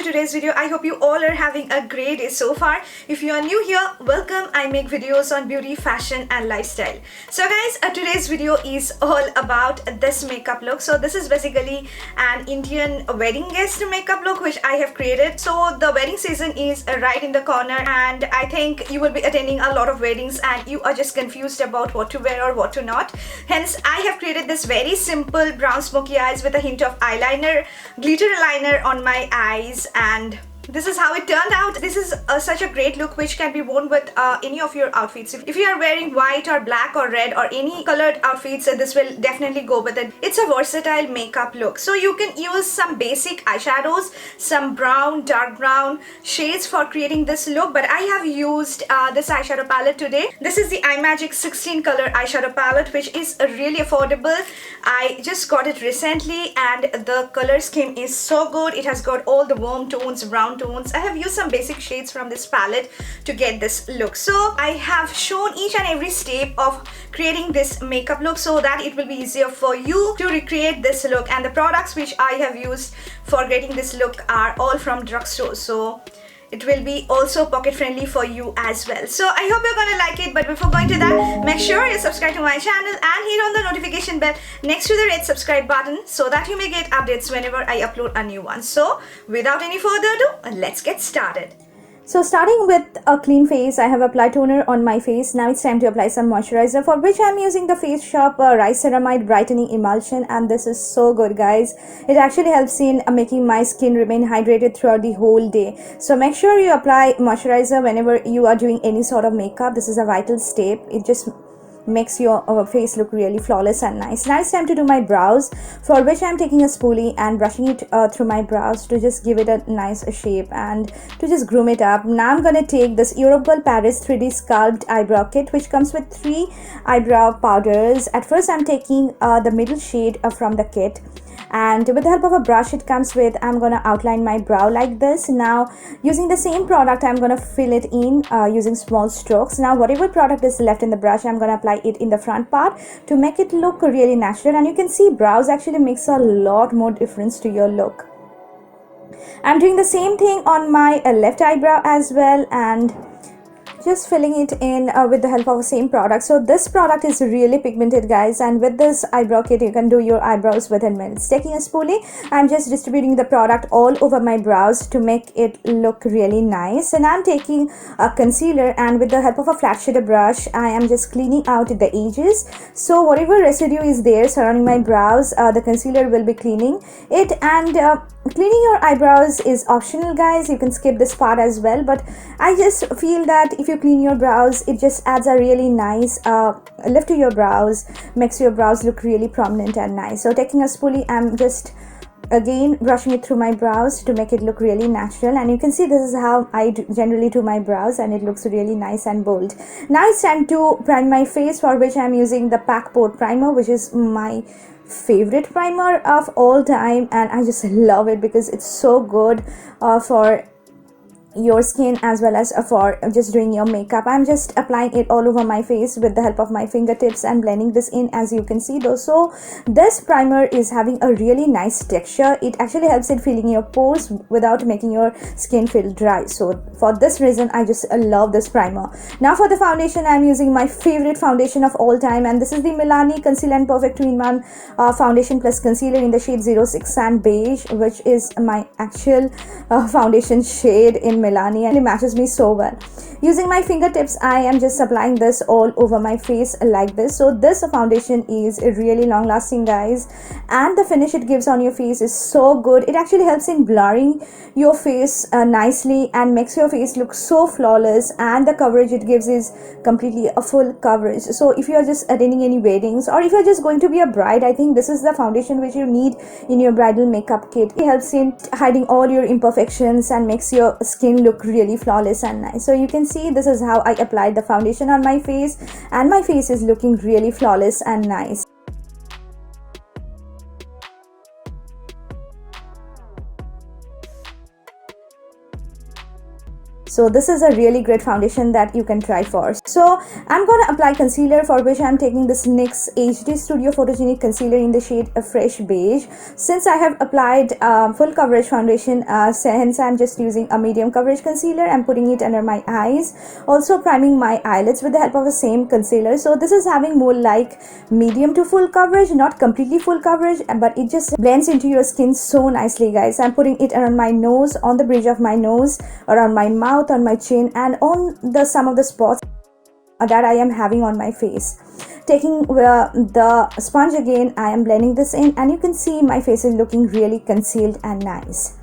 today's video. I hope you all are having a great day so far. If you are new here, welcome. I make videos on beauty, fashion and lifestyle. So guys, today's video is all about this makeup look. So this is basically an Indian wedding guest makeup look which I have created. So the wedding season is right in the corner and I think you will be attending a lot of weddings and you are just confused about what to wear or what to not. Hence, I have created this very simple brown smoky eyes with a hint of eyeliner, glitter liner on my eyes, and this is how it turned out. This is such a great look which can be worn with any of your outfits. If you are wearing white or black or red or any colored outfits, this will definitely go with it. It's a versatile makeup look. So you can use some basic eyeshadows, some brown, dark brown shades for creating this look. But I have used this eyeshadow palette today. This is the Imagic 16 color eyeshadow palette which is really affordable. I just got it recently and the color scheme is so good. It has got all the warm tones, brown tones. I have used some basic shades from this palette to get this look. So I have shown each and every step of creating this makeup look so that it will be easier for you to recreate this look, and the products which I have used for getting this look are all from drugstore. So it will be also pocket friendly for you as well. So I hope you're gonna like it, but before going to that, make sure you subscribe to my channel and hit on the notification bell next to the red subscribe button so that you may get updates whenever I upload a new one. So without any further ado, let's get started. So starting with a clean face, I have applied toner on my face. Now it's time to apply some moisturizer, for which I'm using the Face Shop Rice Ceramide Brightening Emulsion, and this is so good guys. It actually helps in making my skin remain hydrated throughout the whole day. So make sure you apply moisturizer whenever you are doing any sort of makeup. This is a vital step. It just makes your face look really flawless and nice. Now it's time to do my brows, for which I'm taking a spoolie and brushing it through my brows to just give it a nice shape and to just groom it up. Now I'm gonna take this Europol Paris 3D Sculpt eyebrow kit which comes with 3 eyebrow powders. At first I'm taking the middle shade from the kit, and with the help of a brush it comes with, I'm gonna outline my brow like this. Now using the same product, I'm gonna fill it in using small strokes. Now whatever product is left in the brush, I'm gonna apply it in the front part to make it look really natural, and you can see brows actually makes a lot more difference to your look. I'm doing the same thing on my left eyebrow as well, and just filling it in with the help of the same product. So this product is really pigmented guys, and with this eyebrow kit you can do your eyebrows within minutes. Taking a spoolie, I'm just distributing the product all over my brows to make it look really nice. And I'm taking a concealer, and with the help of a flat shader brush I am just cleaning out the edges. So whatever residue is there surrounding my brows, the concealer will be cleaning it. And cleaning your eyebrows is optional guys, you can skip this part as well, but I just feel that if you clean your brows, it just adds a really nice lift to your brows, makes your brows look really prominent and nice. So taking a spoolie, I'm just again brushing it through my brows to make it look really natural, and you can see this is how I generally do my brows, and it looks really nice and bold. Now it's time to prime my face, for which I'm using the Pack Pore primer, which is my favorite primer of all time, and I just love it because it's so good for your skin as well as for just doing your makeup. I'm just applying it all over my face with the help of my fingertips and blending this in, as you can see though. So this primer is having a really nice texture. It actually helps in filling your pores without making your skin feel dry. So for this reason I just love this primer. Now for the foundation, I'm using my favorite foundation of all time, and this is the Milani Conceal and Perfect 2-in-1 foundation plus concealer in the shade 06 Sand Beige, which is my actual foundation shade in Milani, and it matches me so well. Using my fingertips, I am just applying this all over my face like this. So this foundation is really long lasting guys, and the finish it gives on your face is so good. It actually helps in blurring your face nicely and makes your face look so flawless, and the coverage it gives is completely a full coverage. So if you are just attending any weddings, or if you're just going to be a bride, I think this is the foundation which you need in your bridal makeup kit. It helps in hiding all your imperfections and makes your skin look really flawless and nice. So you can see this is how I applied the foundation on my face, and my face is looking really flawless and nice. So this is a really great foundation that you can try for. So I'm gonna apply concealer, for which I'm taking this NYX HD Studio Photogenic concealer in the shade Fresh Beige. Since I have applied full coverage foundation, hence I'm just using a medium coverage concealer. I'm putting it under my eyes, also priming my eyelids with the help of the same concealer. So this is having more like medium to full coverage, not completely full coverage, but it just blends into your skin so nicely, guys. I'm putting it around my nose, on the bridge of my nose, around my mouth, on my chin, and on the some of the spots that I am having on my face. Taking the sponge again, I am blending this in, and you can see my face is looking really concealed and nice.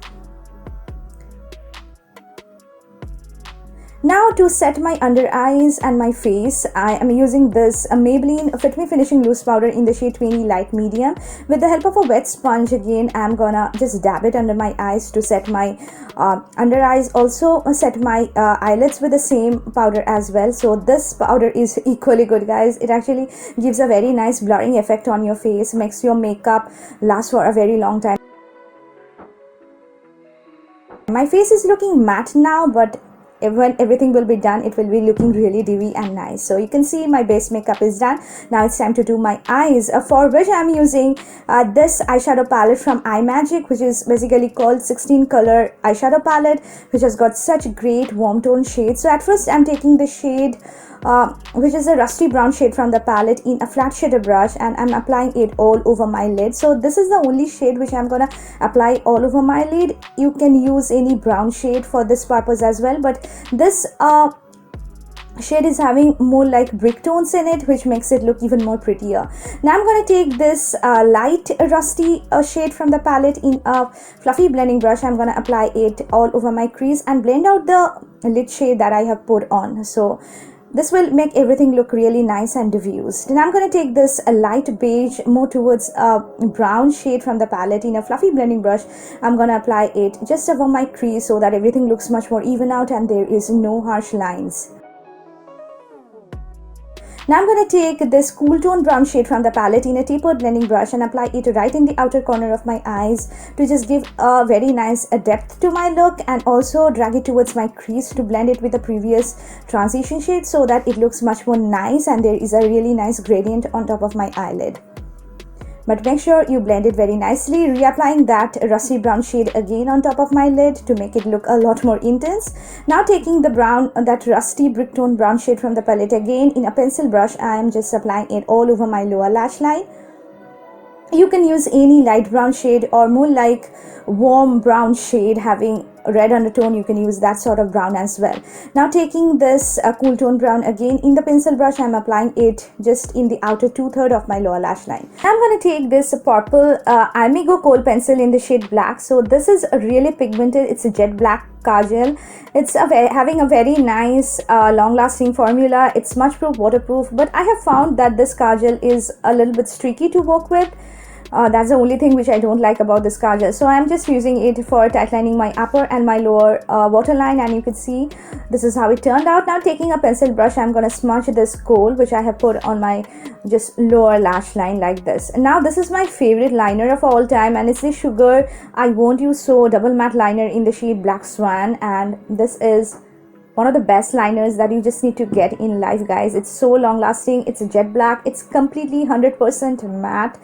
Now to set my under eyes and my face, I am using this Maybelline Fit Me Finishing Loose Powder in the shade 20 Light Medium. With the help of a wet sponge again, I'm gonna just dab it under my eyes to set my under eyes. Also set my eyelids with the same powder as well. So this powder is equally good, guys. It actually gives a very nice blurring effect on your face, makes your makeup last for a very long time. My face is looking matte now, but when everything will be done, it will be looking really dewy and nice. So you can see my base makeup is done. Now it's time to do my eyes, for which I'm using this eyeshadow palette from Imagic, which is basically called 16 color eyeshadow palette, which has got such great warm tone shades. So at first I'm taking the shade which is a rusty brown shade from the palette in a flat shader brush, and I'm applying it all over my lid. So this is the only shade which I'm gonna apply all over my lid. You can use any brown shade for this purpose as well, but this shade is having more like brick tones in it, which makes it look even more prettier. Now I'm going to take this light rusty shade from the palette in a fluffy blending brush. I'm going to apply it all over my crease and blend out the lid shade that I have put on. So this will make everything look really nice and diffused. And I'm going to take this light beige, more towards a brown shade from the palette in a fluffy blending brush. I'm going to apply it just above my crease so that everything looks much more even out and there is no harsh lines. Now I'm going to take this cool tone brown shade from the palette in a tapered blending brush and apply it right in the outer corner of my eyes to just give a very nice depth to my look, and also drag it towards my crease to blend it with the previous transition shade so that it looks much more nice and there is a really nice gradient on top of my eyelid. But make sure you blend it very nicely, reapplying that rusty brown shade again on top of my lid to make it look a lot more intense. Now taking the brown, that rusty brick tone brown shade from the palette again in a pencil brush, I am just applying it all over my lower lash line. You can use any light brown shade or more like warm brown shade having red undertone. You can use that sort of brown as well. Now taking this cool tone brown again in the pencil brush, I'm applying it just in the outer 2/3 of my lower lash line. I'm going to take this Purplle Eyemigo kohl pencil in the shade black. So this is really pigmented. It's a jet black kajal. It's having a very nice long lasting formula. It's smudge proof, waterproof, but I have found that this kajal is a little bit streaky to work with. That's the only thing which I don't like about this kajal. So I'm just using it for tightening my upper and my lower waterline, and you can see this is how it turned out. Now taking a pencil brush, I'm going to smudge this kohl which I have put on my just lower lash line like this. And now this is my favorite liner of all time, and it's the Sugar I Won't Use So double matte liner in the shade Black Swan, and this is one of the best liners that you just need to get in life, guys. It's so long lasting. It's a jet black. It's completely 100% matte.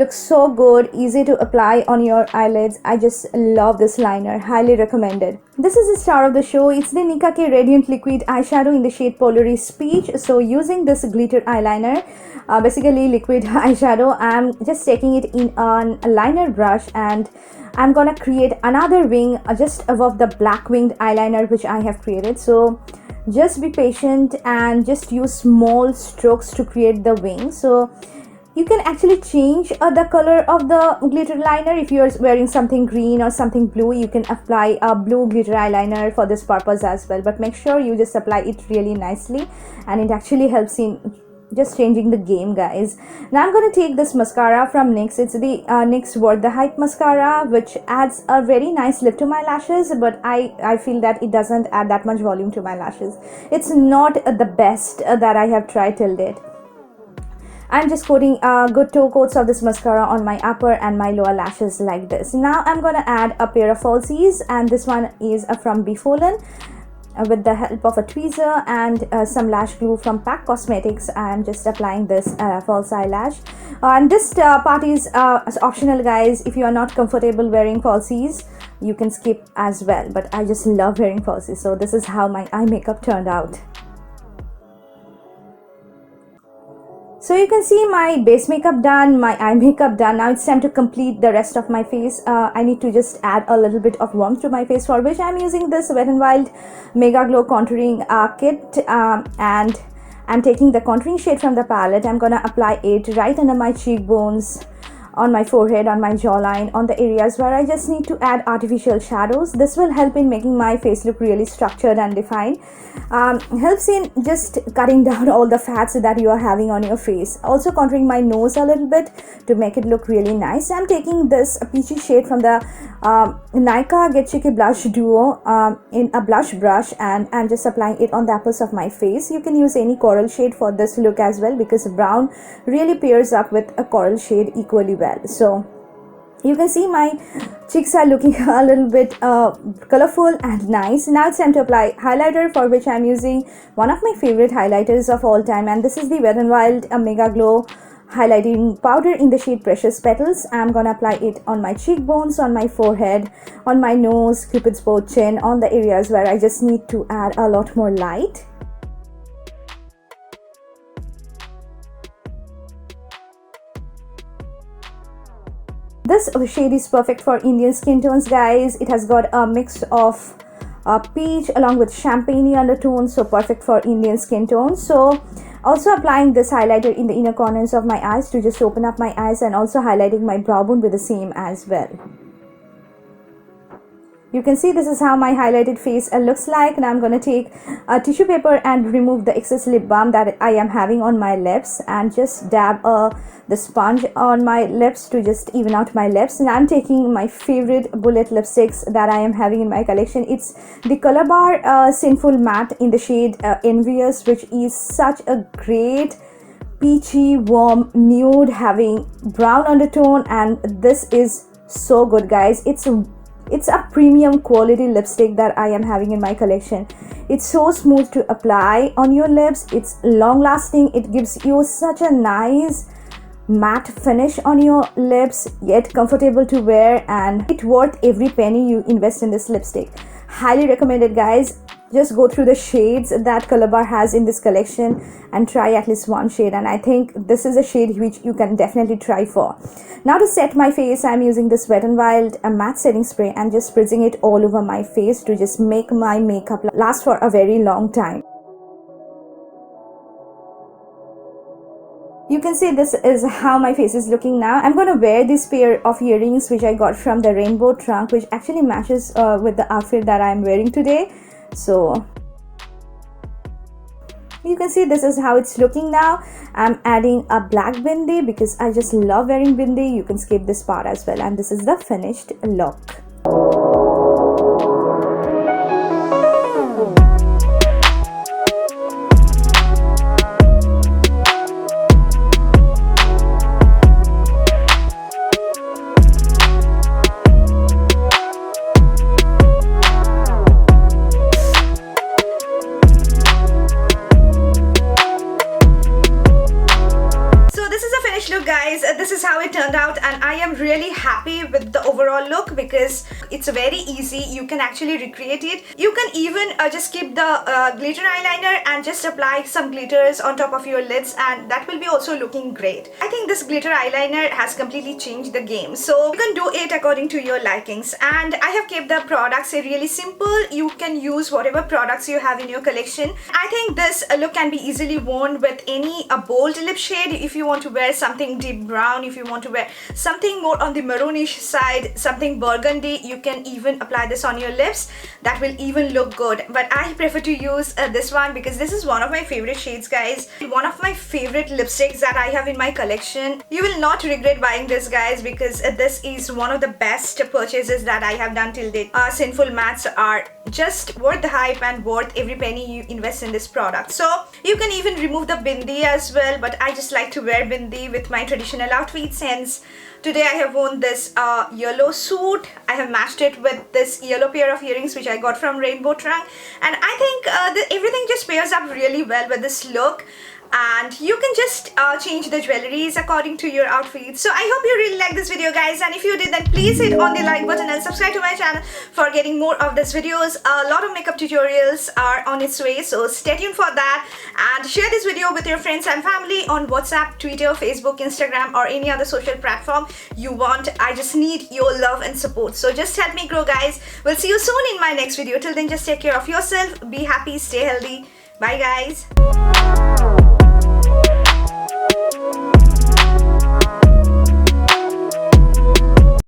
Looks so good, easy to apply on your eyelids. I just love this liner, highly recommended. This is the star of the show. It's the Nicka Kradiant liquid eyeshadow in the shade Polaris Peach. So using this glitter eyeliner, basically liquid eyeshadow, I'm just taking it in a liner brush, and I'm gonna create another wing just above the black winged eyeliner which I have created. So just be patient and just use small strokes to create the wing. So you can actually change the color of the glitter liner. If you're wearing something green or something blue, you can apply a blue glitter eyeliner for this purpose as well, but make sure you just apply it really nicely, and it actually helps in just changing the game, guys. Now I'm going to take this mascara from NYX. It's the NYX Worth the Hype mascara, which adds a very nice lift to my lashes, but I feel that it doesn't add that much volume to my lashes. It's not the best that I have tried till date. I'm just coating good 2 coats of this mascara on my upper and my lower lashes like this. Now I'm going to add a pair of falsies, and this one is from Befolen. with the help of a tweezer and some lash glue from Pack Cosmetics. I'm just applying this false eyelash, and this part is optional, guys. If you are not comfortable wearing falsies, you can skip as well, but I just love wearing falsies. So this is how my eye makeup turned out. So you can see my base makeup done, my eye makeup done. Now it's time to complete the rest of my face. I need to just add a little bit of warmth to my face, for which I'm using this Wet n Wild Megaglo contouring kit, and I'm taking the contouring shade from the palette. I'm gonna apply it right under my cheekbones, on my forehead, on my jawline, on the areas where I just need to add artificial shadows. This will help in making my face look really structured and defined. Helps in just cutting down all the fats that you are having on your face. Also contouring my nose a little bit to make it look really nice. I'm taking this peachy shade from the Nykaa Get Blush Duo in a blush brush, and I'm just applying it on the apples of my face. You can use any coral shade for this look as well, because brown really pairs up with a coral shade equally well. So you can see my cheeks are looking a little bit colorful and nice. Now it's time to apply highlighter, for which I'm using one of my favorite highlighters of all time, and this is the Wet n Wild Megaglo highlighting powder in the shade Precious Petals. I'm gonna apply it on my cheekbones, on my forehead, on my nose, Cupid's bow, chin, on the areas where I just need to add a lot more light. This shade is perfect for Indian skin tones, guys. It has got a mix of peach along with champagne undertones, so perfect for Indian skin tones. So also applying this highlighter in the inner corners of my eyes to just open up my eyes, and also highlighting my brow bone with the same as well. You can see this is how my highlighted face looks like. Now I'm going to take a tissue paper and remove the excess lip balm that I am having on my lips, and just dab the sponge on my lips to just even out my lips. And I'm taking my favorite bullet lipsticks that I am having in my collection. It's the Colorbar Sinful Matte in the shade Envious, which is such a great peachy, warm nude having brown undertone, and this is so good, guys. It's a premium quality lipstick that I am having in my collection. It's so smooth to apply on your lips. It's long lasting. It gives you such a nice matte finish on your lips, yet comfortable to wear, and it's worth every penny you invest in this lipstick. Highly recommended, guys. Just go through the shades that Colorbar has in this collection and try at least one shade, and I think this is a shade which you can definitely try for. Now to set my face, I'm using this Wet n Wild matte setting spray and just spritzing it all over my face to just make my makeup last for a very long time. You can see this is how my face is looking now. I'm going to wear this pair of earrings which I got from the rainbow trunk, which actually matches with the outfit that I'm wearing today. So you can see this is how it's looking now. I'm adding a black bindi because I just love wearing bindi. You can skip this part as well, and this is the finished look. Look, guys, this is how it turned out, and I am really happy with the overall look because it's very easy. You can actually recreate it. You can even just keep the glitter eyeliner and just apply some glitters on top of your lids, and that will be also looking great. I think this glitter eyeliner has completely changed the game, so you can do it according to your likings. And I have kept the products really simple. You can use whatever products you have in your collection. I think this look can be easily worn with any bold lip shade. If you want to wear something deep brown, if you want to wear something more on the maroonish side, something burgundy, you can even apply this on your lips. That will even look good, but I prefer to use this one because this is one of my favorite shades, guys. One of my favorite lipsticks that I have in my collection. You will not regret buying this, guys, because this is one of the best purchases that I have done till date. Sinful mattes are just worth the hype and worth every penny you invest in this product. So you can even remove the bindi as well, but I just like to wear bindi with my traditional outfits. Hence today I have worn this yellow suit. I have matched it with this yellow pair of earrings which I got from Rainbow Trunk, and I think everything just pairs up really well with this look. And you can just change the jewelries according to your outfit. So I hope you really like this video, guys, and if you did, then please hit on the like button and subscribe to my channel for getting more of these videos. A lot of makeup tutorials are on its way, so stay tuned for that, and share this video with your friends and family on WhatsApp, Twitter, Facebook, Instagram, or any other social platform you want. I just need your love and support, so just help me grow, guys. We'll see you soon in my next video. Till then, just take care of yourself, be happy, stay healthy. Bye, guys.